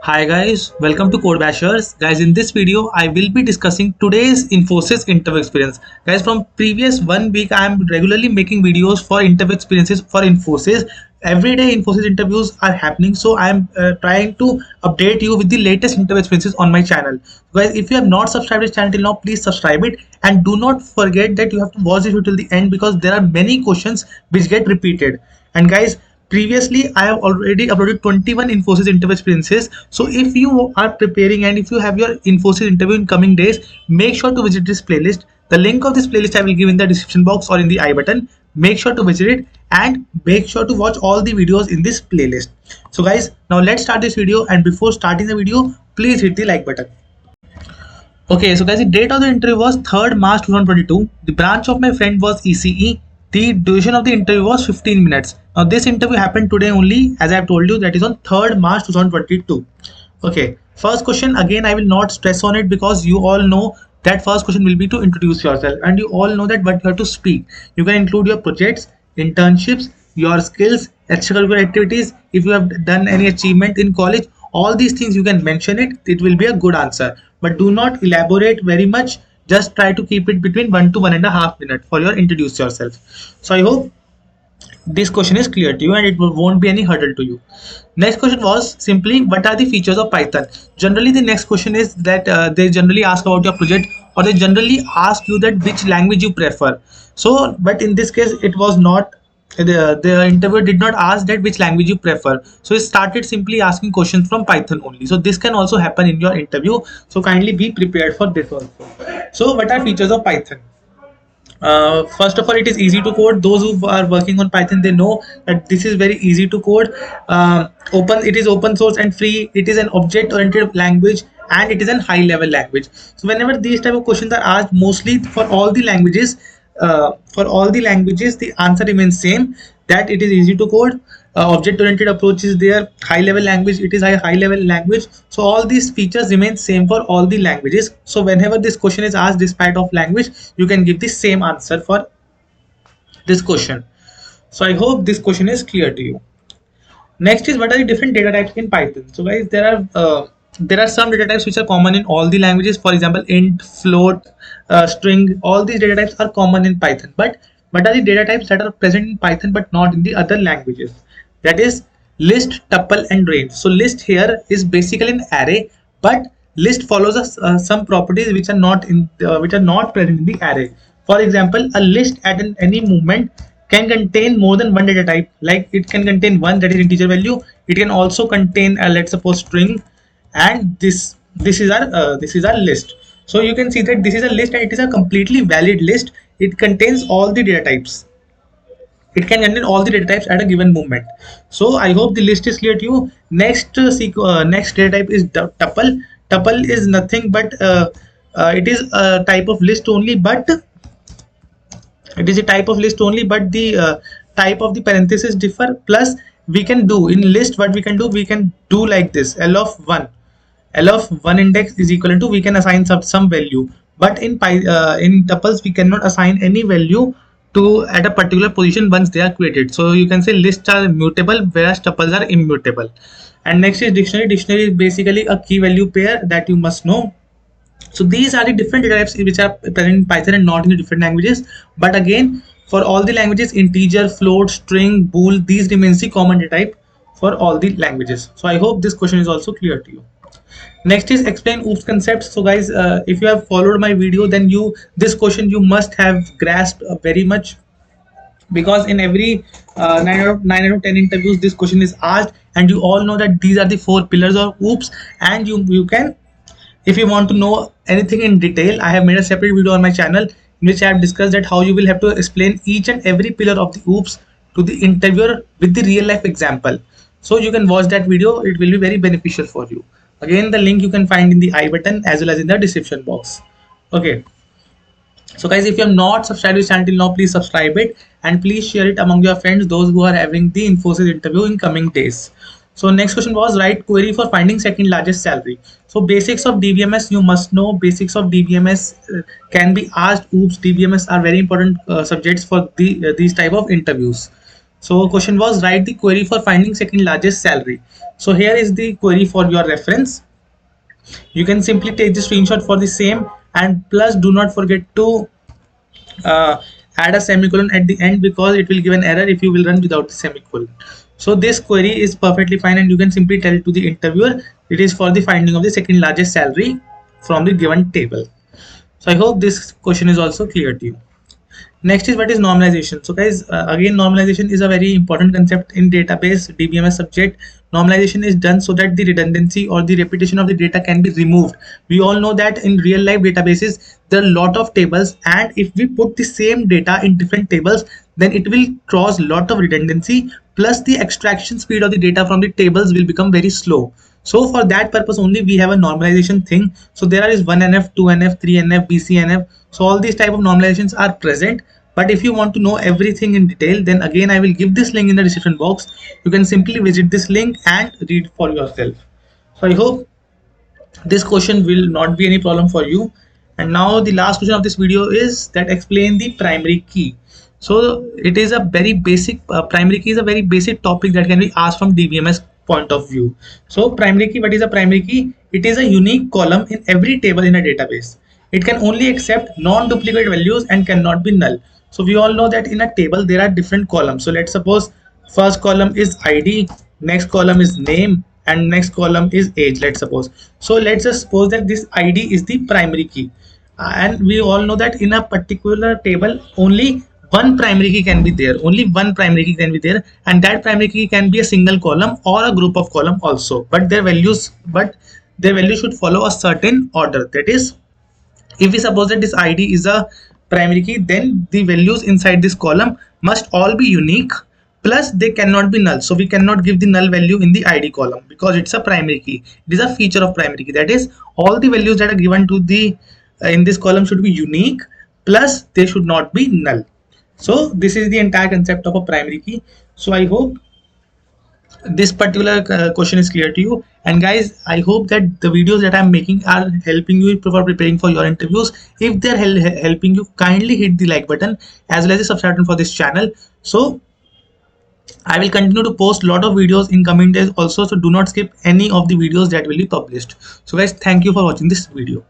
Hi guys, welcome to Code Bashers. Guys, in this video, I will be discussing today's Infosys interview experience. Guys, from previous 1 week, I am regularly making videos for interview experiences for Infosys. Every day, Infosys interviews are happening, so I am trying to update you with the latest interview experiences on my channel. Guys, if you have not subscribed to this channel till now, please subscribe it and do not forget that you have to watch this video till the end because there are many questions which get repeated. And guys, previously I have already uploaded 21 Infosys interview experiences. So if you are preparing and if you have your Infosys interview in coming days, make sure to visit this playlist. The link of this playlist I will give in the description box or in the I button. Make sure to visit it and make sure to watch all the videos in this playlist. So guys, now let's start this video, and before starting the video, please hit the like button. Okay, so guys, the date of the interview was 3rd March 2022. The branch of my friend was ECE. The duration of the interview was 15 minutes. Now, this interview happened today only, as I have told you, that is on 3rd March 2022. Okay, first question, again, I will not stress on it because you all know that first question will be to introduce yourself, and you all know that what you have to speak. You can include your projects, internships, your skills, extracurricular activities. If you have done any achievement in college, all these things you can mention it. It will be a good answer, but do not elaborate very much. Just try to keep it between 1 to 1.5 minutes for your introduce yourself. So I hope this question is clear to you and it won't be any hurdle to you. Next question was simply, what are the features of Python? Generally, the next question is that they generally ask about your project, or they generally ask you that which language you prefer. So, but in this case, it was not, the interviewer did not ask that which language you prefer. So it started simply asking questions from Python only. So this can also happen in your interview. So kindly be prepared for this also. So what are features of Python? First of all, it is easy to code. Those who are working on Python, they know that this is very easy to code. It is open source and free. It is an object oriented language and it is an high level language. So whenever these type of questions are asked, mostly for all the languages, the answer remains same, that it is easy to code. Object oriented approach is there. High level language, it is a high level language. So all these features remain same for all the languages. So whenever this question is asked despite of language, you can give the same answer for this question. So I hope this question is clear to you. Next is, what are the different data types in Python? So guys, there are some data types which are common in all the languages. For example, int, float, string, all these data types are common in Python. But what are the data types that are present in Python but not in the other languages? That is list, tuple, and range. So list here is basically an array, but list follows some properties which are not present in the array. For example, a list at any moment can contain more than one data type. Like it can contain one, that is integer value. It can also contain let's suppose string, and this is our list. So you can see that this is a list and it is a completely valid list. It contains all the data types. It can contain all the data types at a given moment. So I hope the list is clear to you. Next data type is tuple. Tuple is nothing but it is a type of list only, but the type of the parenthesis differ. Plus, we can do in list, what we can do like this: L of 1 index is equal to, we can assign some value. But in tuples we cannot assign any value to at a particular position once they are created. So you can say lists are mutable whereas tuples are immutable. And next is dictionary. Dictionary is basically a key value pair that you must know. So these are the different data types which are present in Python and not in the different languages. But again, for all the languages, integer, float, string, bool, these remains the common data type for all the languages. So I hope this question is also clear to you. Next is explain OOPS concepts. So guys, if you have followed my video, then this question you must have grasped very much, because in every 9 out of 10 interviews this question is asked, and you all know that these are the 4 pillars of OOPS. And you can, if you want to know anything in detail, I have made a separate video on my channel in which I have discussed that how you will have to explain each and every pillar of the OOPS to the interviewer with the real life example. So you can watch that video. It will be very beneficial for you. Again, the link you can find in the I button as well as in the description box. Okay. So guys, if you have not subscribed to this channel till now, please subscribe it and please share it among your friends, those who are having the Infosys interview in coming days. So next question was, write query for finding second largest salary. So basics of DBMS, you must know. Basics of DBMS can be asked. OOPS, DBMS are very important subjects for these type of interviews. So question was, write the query for finding second largest salary. So here is the query for your reference. You can simply take the screenshot for the same, and plus do not forget to uh, add a semicolon at the end, because it will give an error if you will run without the semicolon. So this query is perfectly fine, and you can simply tell to the interviewer it is for the finding of the second largest salary from the given table. So I hope this question is also clear to you. Next is, what is normalization? So guys, again, normalization is a very important concept in database DBMS subject. Normalization is done so that the redundancy or the repetition of the data can be removed. We all know that in real life databases there are a lot of tables, and if we put the same data in different tables, then it will cause a lot of redundancy, plus the extraction speed of the data from the tables will become very slow. So for that purpose only we have a normalization thing. So there is 1NF, 2NF, 3NF, BCNF. So all these type of normalizations are present. But if you want to know everything in detail, then again I will give this link in the description box. You can simply visit this link and read for yourself. So I hope this question will not be any problem for you. And now the last question of this video is that, explain the primary key. So it is a very basic primary key is a very basic topic that can be asked from DBMS point of view. So primary key, what is a primary key? It is a unique column in every table in a database. It can only accept non-duplicate values and cannot be null. So we all know that in a table there are different columns. So let's suppose first column is ID, next column is name, and next column is age, let's suppose. So let's just suppose that this ID is the primary key. And we all know that in a particular table only one primary key can be there, only one primary key can be there, and that primary key can be a single column or a group of column also, but their values should follow a certain order. That is, if we suppose that this ID is a primary key, then the values inside this column must all be unique, plus they cannot be null. So we cannot give the null value in the ID column because it's a primary key. It is a feature of primary key, that is, all the values that are given to the in this column should be unique, plus they should not be null. So this is the entire concept of a primary key. So I hope this particular question is clear to you. And guys, I hope that the videos that I'm making are helping you for preparing for your interviews. If they're helping you, kindly hit the like button as well as the subscribe button for this channel. So I will continue to post a lot of videos in coming days also, so do not skip any of the videos that will be published. So guys, thank you for watching this video.